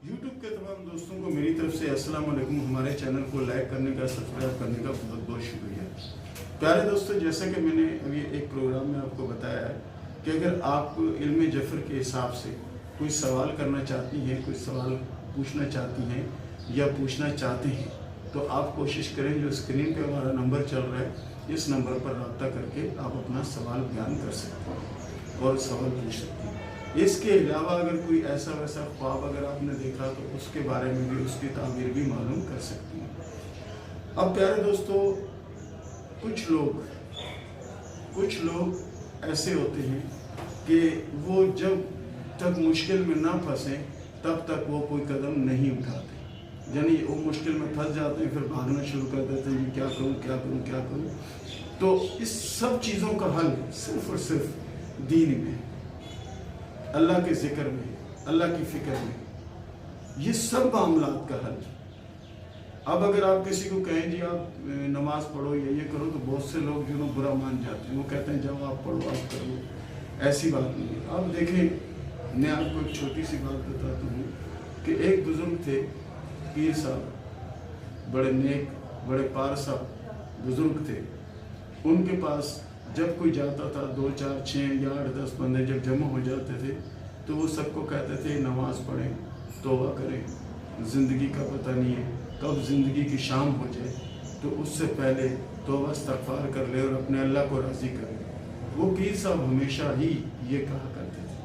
YouTube کے تمام دوستوں کو میری طرف سے السلام علیکم۔ ہمارے چینل کو لائک کرنے کا، سبسکرائب کرنے کا بہت بہت شکریہ۔ پیارے دوستو، جیسا کہ میں نے ابھی ایک پروگرام میں آپ کو بتایا ہے کہ اگر آپ علم جفر کے حساب سے کوئی سوال کرنا چاہتی ہیں، کوئی سوال پوچھنا چاہتی ہیں یا پوچھنا چاہتے ہیں، تو آپ کوشش کریں جو اسکرین پہ ہمارا نمبر چل رہا ہے، اس نمبر پر رابطہ کر کے آپ اپنا سوال بیان کر سکتے ہیں اور سوال پوچھ سکتے ہیں۔ اس کے علاوہ اگر کوئی ایسا ویسا خواب اگر آپ نے دیکھا تو اس کے بارے میں بھی، اس کی تعبیر بھی معلوم کر سکتی ہیں۔ اب پیارے دوستو، کچھ لوگ ایسے ہوتے ہیں کہ وہ جب تک مشکل میں نہ پھنسیں تب تک وہ کوئی قدم نہیں اٹھاتے، یعنی وہ مشکل میں پھنس جاتے ہیں، پھر بھاگنا شروع کر دیتے ہیں، کیا کروں۔ تو اس سب چیزوں کا حل صرف اور صرف دین میں، اللہ کے ذکر میں، اللہ کی فکر میں، یہ سب معاملات کا حل۔ اب اگر آپ کسی کو کہیں جی آپ نماز پڑھو یا یہ کرو، تو بہت سے لوگ جو برا مان جاتے ہیں، وہ کہتے ہیں جاؤ آپ پڑھو، آپ کرو۔ ایسی بات نہیں ہے۔ آپ دیکھیں، میں آپ کو ایک چھوٹی سی بات بتاتا ہوں کہ ایک بزرگ تھے، پیر صاحب، بڑے نیک، بڑے پارسا بزرگ تھے۔ ان کے پاس جب کوئی جاتا تھا، 2 4 6 یا 8 10 بندے جب جمع ہو جاتے تھے، تو وہ سب کو کہتے تھے نماز پڑھیں، توبہ کریں، زندگی کا پتہ نہیں ہے کب زندگی کی شام ہو جائے، تو اس سے پہلے توبہ استغفار کر لے اور اپنے اللہ کو راضی کرے۔ وہ پیر صاحب ہمیشہ ہی یہ کہا کرتے تھے،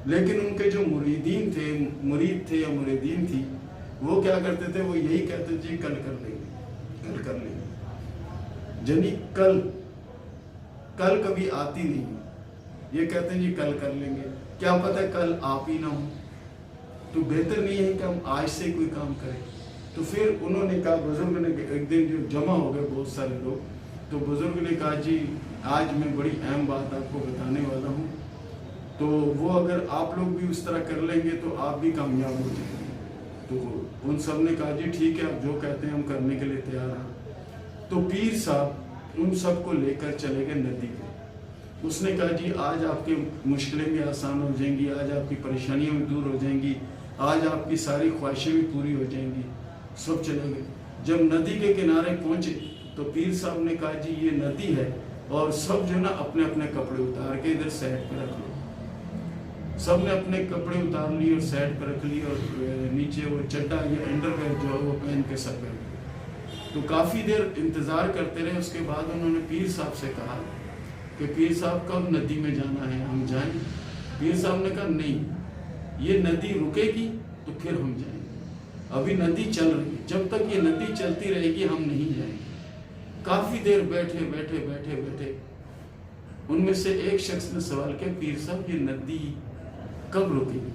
لیکن ان کے جو مرید تھے یا مریدین تھی، وہ کیا کرتے تھے؟ وہ یہی کہتے تھے کل کر لیں گے، یعنی کل کبھی آتی نہیں۔ یہ کہتے ہیں جی کل کر لیں گے، کیا پتہ کل آپ ہی نہ ہو، تو بہتر نہیں ہے کہ ہم آج سے کوئی کام کریں۔ تو پھر انہوں نے کہا، بزرگ نے ایک دن جو جمع ہو گئے بہت سارے لوگ، تو بزرگ نے کہا جی آج میں بڑی اہم بات آپ کو بتانے والا ہوں، تو وہ اگر آپ لوگ بھی اس طرح کر لیں گے تو آپ بھی کامیاب ہو جائیں گے۔ تو ان سب نے کہا جی ٹھیک ہے، آپ جو کہتے ہیں ہم کرنے کے لیے تیار ہیں۔ تو پیر صاحب ان سب کو لے کر چلے گئے ندی پہ۔ اس نے کہا جی آج آپ کی مشکلیں بھی آسان ہو جائیں گی، آج آپ کی پریشانیاں بھی دور ہو جائیں گی، آج آپ کی ساری خواہشیں بھی پوری ہو جائیں گی۔ سب چلے گئے۔ جب ندی کے کنارے پہنچے تو پیر صاحب نے کہا جی یہ ندی ہے، اور سب جو نا اپنے اپنے کپڑے اتار کے ادھر سائڈ پہ رکھ لیے۔ سب نے اپنے کپڑے اتار لیے اور سائڈ پہ رکھ لیے، اور نیچے وہ چڈا یا انڈر ویئر جو ہے وہ پہن کے سب بیٹھ گئے۔ تو کافی دیر انتظار کرتے رہے۔ اس کے بعد انہوں نے پیر صاحب سے کہا کہ پیر صاحب کب ندی میں جانا ہے، ہم جائیں؟ پیر صاحب نے کہا نہیں، یہ ندی رکے گی تو پھر ہم جائیں گے، ابھی ندی چل رہی ہے، جب تک یہ ندی چلتی رہے گی ہم نہیں جائیں گے۔ کافی دیر بیٹھے ان میں سے ایک شخص نے سوال کیا، پیر صاحب یہ ندی کب رکے گی؟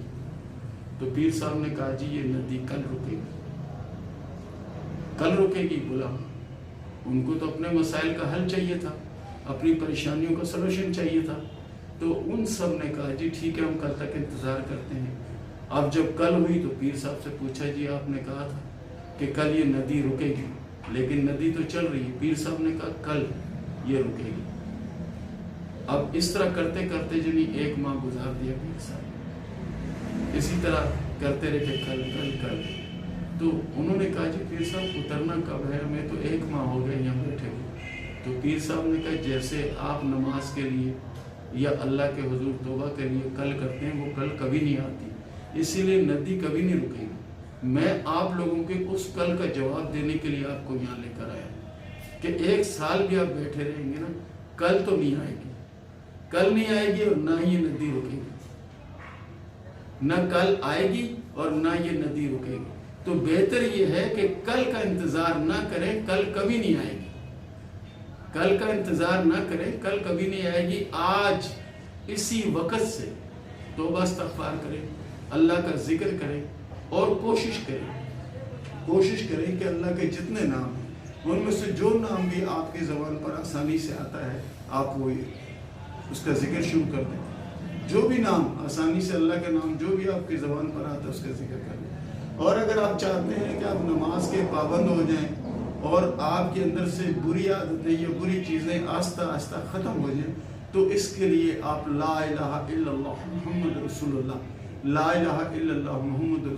تو پیر صاحب نے کہا جی یہ ندی کل رکے گی۔ کل رکے گی؟ بولا ان کو تو اپنے مسائل کا حل چاہیے تھا، اپنی پریشانیوں کا سلوشن چاہیے تھا۔ تو ان سب نے کہا جی ٹھیک ہے، ہم کل تک انتظار کرتے ہیں۔ اب جب کل ہوئی تو پیر صاحب سے پوچھا جی آپ نے کہا تھا کہ کل یہ ندی رکے گی، لیکن ندی تو چل رہی ہے۔ پیر صاحب نے کہا کل یہ رکے گی۔ اب اس طرح کرتے کرتے جنی 1 ماہ گزار دیا پیر صاحب، اسی طرح کرتے رہے کہ کل۔ تو انہوں نے کہا جی پیر صاحب اترنا کب ہے؟ ہمیں تو 1 ماہ ہو گئے یہاں بیٹھے ہوئے۔ تو پیر صاحب نے کہا جیسے آپ نماز کے لیے یا اللہ کے حضور توبہ کے لیے کل کرتے ہیں، وہ کل کبھی نہیں آتی، اسی لیے ندی کبھی نہیں رکے گی۔ میں آپ لوگوں کے اس کل کا جواب دینے کے لیے آپ کو یہاں لے کر آیا کہ 1 سال بھی آپ بیٹھے رہیں گے نا، کل تو نہیں آئے گی، کل نہیں آئے گی اور نہ ہی یہ ندی رکے گی، نہ کل آئے گی اور نہ یہ ندی رکے گی۔ تو بہتر یہ ہے کہ کل کا انتظار نہ کریں، کل کبھی نہیں آئے گی۔ کل کا انتظار نہ کریں، کل کبھی نہیں آئے گی۔ آج اسی وقت سے توبہ استغفار کریں، اللہ کا ذکر کریں، اور کوشش کریں کہ اللہ کے جتنے نام ہیں ان میں سے جو نام بھی آپ کی زبان پر آسانی سے آتا ہے، آپ وہ اس کا ذکر شروع کر دیں۔ جو بھی نام آسانی سے، اللہ کے نام جو بھی آپ کی زبان پر آتا ہے اس کا ذکر کر دیں۔ اور اگر آپ چاہتے ہیں کہ آپ نماز کے پابند ہو جائیں اور آپ کے اندر سے بری عادتیں یا بری چیزیں آہستہ آہستہ ختم ہو جائیں، تو اس کے لیے آپ لا الہ الا اللہ محمد رسول اللہ، لا الہ الا اللہ محمد